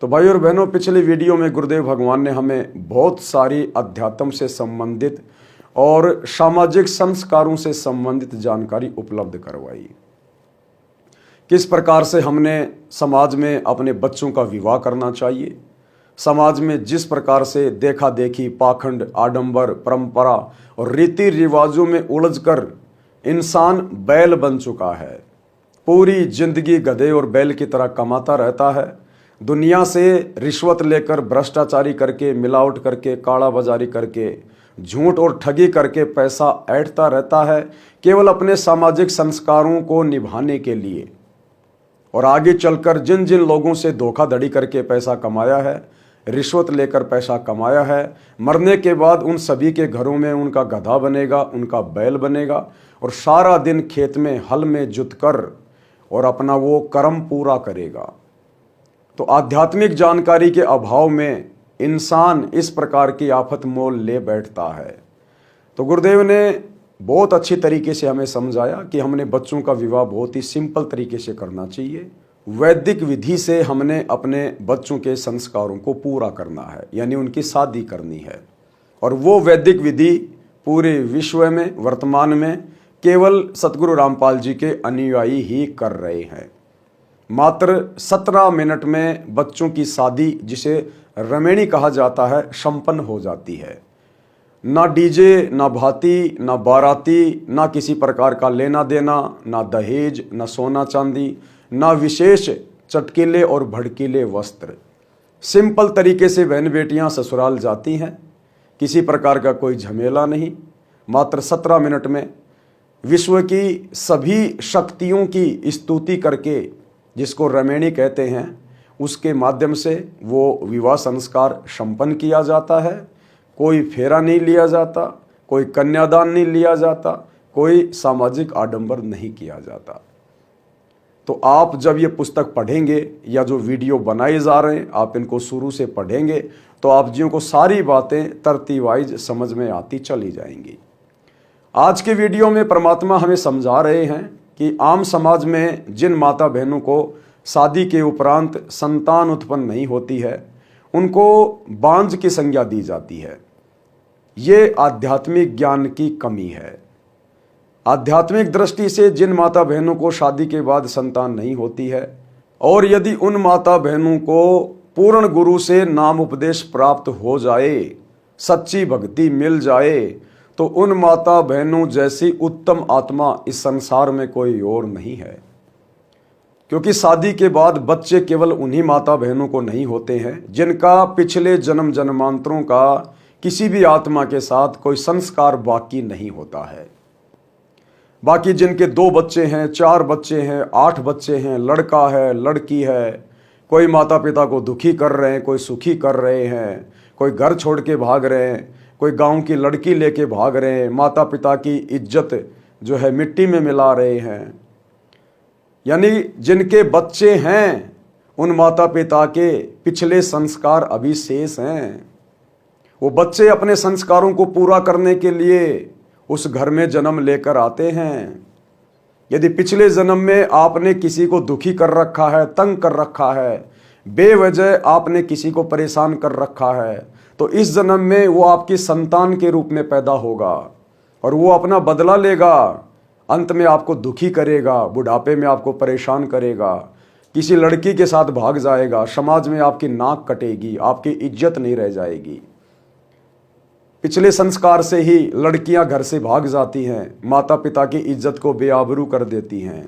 तो भाई और बहनों, पिछले वीडियो में गुरुदेव भगवान ने हमें बहुत सारी अध्यात्म से संबंधित और सामाजिक संस्कारों से संबंधित जानकारी उपलब्ध करवाई। किस प्रकार से हमने समाज में अपने बच्चों का विवाह करना चाहिए, समाज में जिस प्रकार से देखा देखी, पाखंड, आडंबर, परंपरा और रीति रिवाजों में उलझकर इंसान बैल बन चुका है। पूरी जिंदगी गधे और बैल की तरह कमाता रहता है, दुनिया से रिश्वत लेकर, भ्रष्टाचारी करके, मिलावट करके, काला बाजारी करके, झूठ और ठगी करके पैसा ऐंठता रहता है, केवल अपने सामाजिक संस्कारों को निभाने के लिए। और आगे चलकर जिन जिन लोगों से धोखाधड़ी करके पैसा कमाया है, रिश्वत लेकर पैसा कमाया है, मरने के बाद उन सभी के घरों में उनका गधा बनेगा, उनका बैल बनेगा और सारा दिन खेत में हल में जुतकर और अपना वो कर्म पूरा करेगा। तो आध्यात्मिक जानकारी के अभाव में इंसान इस प्रकार की आफत मोल ले बैठता है। तो गुरुदेव ने बहुत अच्छी तरीके से हमें समझाया कि हमने बच्चों का विवाह बहुत ही सिंपल तरीके से करना चाहिए। वैदिक विधि से हमने अपने बच्चों के संस्कारों को पूरा करना है, यानी उनकी शादी करनी है। और वो वैदिक विधि पूरे विश्व में वर्तमान में केवल सतगुरु रामपाल जी के अनुयायी ही कर रहे हैं। मात्र 17 मिनट में बच्चों की शादी, जिसे रमेणी कहा जाता है, संपन्न हो जाती है। ना डीजे, ना भाती, ना बाराती, ना किसी प्रकार का लेना देना, ना दहेज, ना सोना चांदी, ना विशेष चटकीले और भड़कीले वस्त्र। सिंपल तरीके से बहन बेटियां ससुराल जाती हैं, किसी प्रकार का कोई झमेला नहीं। मात्र 17 मिनट में विश्व की सभी शक्तियों की स्तुति करके, जिसको रमेणी कहते हैं, उसके माध्यम से वो विवाह संस्कार संपन्न किया जाता है। कोई फेरा नहीं लिया जाता, कोई कन्यादान नहीं लिया जाता, कोई सामाजिक आडंबर नहीं किया जाता। तो आप जब ये पुस्तक पढ़ेंगे या जो वीडियो बनाए जा रहे हैं, आप इनको शुरू से पढ़ेंगे तो आप जियों को सारी बातें तरतीब वाइज समझ में आती चली जाएंगी। आज के वीडियो में परमात्मा हमें समझा रहे हैं कि आम समाज में जिन माता बहनों को शादी के उपरांत संतान उत्पन्न नहीं होती है, उनको बांझ की संज्ञा दी जाती है। ये आध्यात्मिक ज्ञान की कमी है। आध्यात्मिक दृष्टि से जिन माता बहनों को शादी के बाद संतान नहीं होती है, और यदि उन माता बहनों को पूर्ण गुरु से नाम उपदेश प्राप्त हो जाए, सच्ची भक्ति मिल जाए, तो उन माता बहनों जैसी उत्तम आत्मा इस संसार में कोई और नहीं है। क्योंकि शादी के बाद बच्चे केवल उन्हीं माता बहनों को नहीं होते हैं जिनका पिछले जन्म जन्मांतरों का किसी भी आत्मा के साथ कोई संस्कार बाकी नहीं होता है। बाकी जिनके 2 बच्चे हैं, 4 बच्चे हैं, 8 बच्चे हैं, लड़का है, लड़की है, कोई माता पिता को दुखी कर रहे हैं, कोई सुखी कर रहे हैं, कोई घर छोड़ के भाग रहे हैं, कोई गांव की लड़की लेके भाग रहे हैं, माता पिता की इज्जत जो है मिट्टी में मिला रहे हैं। यानी जिनके बच्चे हैं, उन माता पिता के पिछले संस्कार अभी शेष हैं। वो बच्चे अपने संस्कारों को पूरा करने के लिए उस घर में जन्म लेकर आते हैं। यदि पिछले जन्म में आपने किसी को दुखी कर रखा है, तंग कर रखा है, बेवजह आपने किसी को परेशान कर रखा है, तो इस जन्म में वो आपकी संतान के रूप में पैदा होगा और वो अपना बदला लेगा। अंत में आपको दुखी करेगा, बुढ़ापे में आपको परेशान करेगा, किसी लड़की के साथ भाग जाएगा, समाज में आपकी नाक कटेगी, आपकी इज्जत नहीं रह जाएगी। पिछले संस्कार से ही लड़कियां घर से भाग जाती हैं, माता पिता की इज्जत को बेआबरू कर देती हैं।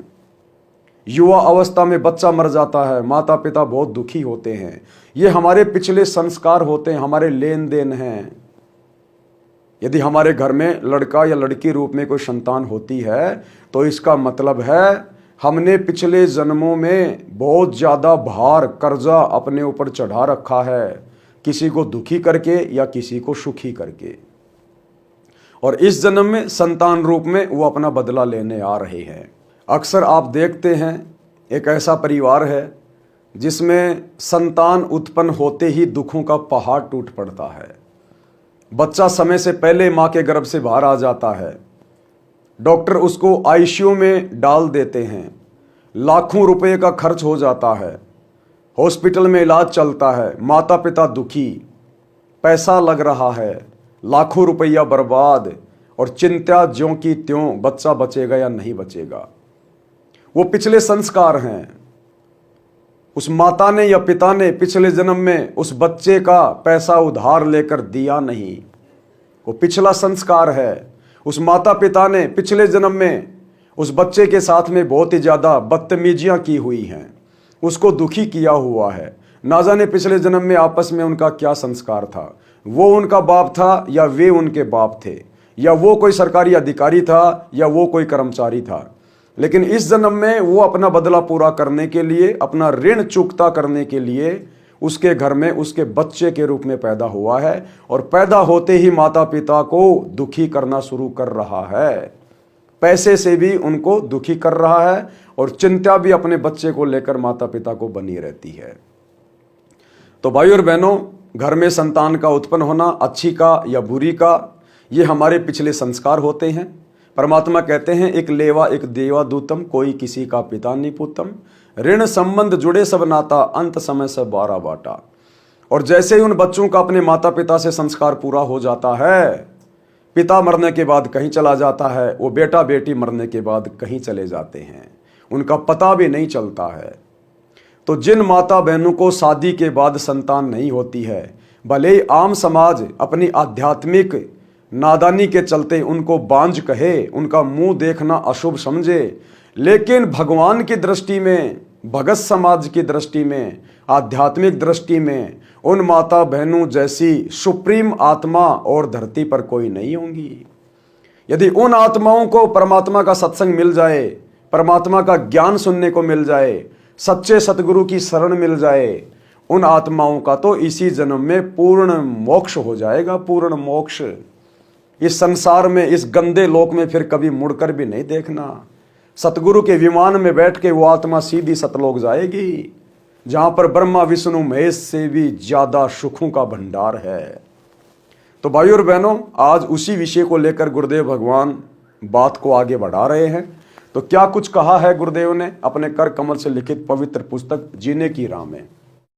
युवा अवस्था में बच्चा मर जाता है, माता पिता बहुत दुखी होते हैं। ये हमारे पिछले संस्कार होते हैं, हमारे लेन देन हैं। यदि हमारे घर में लड़का या लड़की रूप में कोई संतान होती है, तो इसका मतलब है हमने पिछले जन्मों में बहुत ज़्यादा भार, कर्जा अपने ऊपर चढ़ा रखा है, किसी को दुखी करके या किसी को सुखी करके। और इस जन्म में संतान रूप में वो अपना बदला लेने आ रहे हैं। अक्सर आप देखते हैं एक ऐसा परिवार है जिसमें संतान उत्पन्न होते ही दुखों का पहाड़ टूट पड़ता है। बच्चा समय से पहले माँ के गर्भ से बाहर आ जाता है, डॉक्टर उसको आईसीयू में डाल देते हैं, लाखों रुपए का खर्च हो जाता है, हॉस्पिटल में इलाज चलता है, माता पिता दुखी, पैसा लग रहा है, लाखों रुपया बर्बाद, और चिंता ज्यों की त्यों, बच्चा बचेगा या नहीं बचेगा। वो पिछले संस्कार हैं। उस माता ने या पिता ने पिछले जन्म में उस बच्चे का पैसा उधार लेकर दिया नहीं, वो पिछला संस्कार है। उस माता पिता ने पिछले जन्म में उस बच्चे के साथ में बहुत ही ज़्यादा बदतमीजियाँ की हुई हैं, उसको दुखी किया हुआ है। ना जाने पिछले जन्म में आपस में उनका क्या संस्कार था, वो उनका बाप था या वे उनके बाप थे, या वो कोई सरकारी अधिकारी था या वो कोई कर्मचारी था। लेकिन इस जन्म में वो अपना बदला पूरा करने के लिए, अपना ऋण चुकता करने के लिए उसके घर में उसके बच्चे के रूप में पैदा हुआ है, और पैदा होते ही माता पिता को दुखी करना शुरू कर रहा है। पैसे से भी उनको दुखी कर रहा है, और चिंता भी अपने बच्चे को लेकर माता पिता को बनी रहती है। तो भाइयों और बहनों, घर में संतान का उत्पन्न होना, अच्छी का या बुरी का, ये हमारे पिछले संस्कार होते हैं। परमात्मा कहते हैं, एक लेवा एक देवा दूतम, कोई किसी का पिता नहीं पूतम, ऋण संबंध जुड़े सब नाता, अंत समय से 12 बाटा। और जैसे ही उन बच्चों का अपने माता पिता से संस्कार पूरा हो जाता है, पिता मरने के बाद कहीं चला जाता है, वो बेटा बेटी मरने के बाद कहीं चले जाते हैं, उनका पता भी नहीं चलता है। तो जिन माता बहनों को शादी के बाद संतान नहीं होती है, भले ही आम समाज अपनी आध्यात्मिक नादानी के चलते उनको बांझ कहे, उनका मुंह देखना अशुभ समझे, लेकिन भगवान की दृष्टि में, भगत समाज की दृष्टि में, आध्यात्मिक दृष्टि में उन माता बहनों जैसी सुप्रीम आत्मा और धरती पर कोई नहीं होंगी। यदि उन आत्माओं को परमात्मा का सत्संग मिल जाए, परमात्मा का ज्ञान सुनने को मिल जाए, सच्चे सतगुरु की शरण मिल जाए, उन आत्माओं का तो इसी जन्म में पूर्ण मोक्ष हो जाएगा, पूर्ण मोक्ष। इस संसार में, इस गंदे लोक में फिर कभी मुड़कर भी नहीं देखना। सतगुरु के विमान में बैठ के वो आत्मा सीधी सतलोक जाएगी, जहां पर ब्रह्मा विष्णु महेश से भी ज्यादा सुखों का भंडार है। तो भाइयों और बहनों, आज उसी विषय को लेकर गुरुदेव भगवान बात को आगे बढ़ा रहे हैं। तो क्या कुछ कहा है गुरुदेव ने अपने कर कमल से लिखित पवित्र पुस्तक जीने की राह में।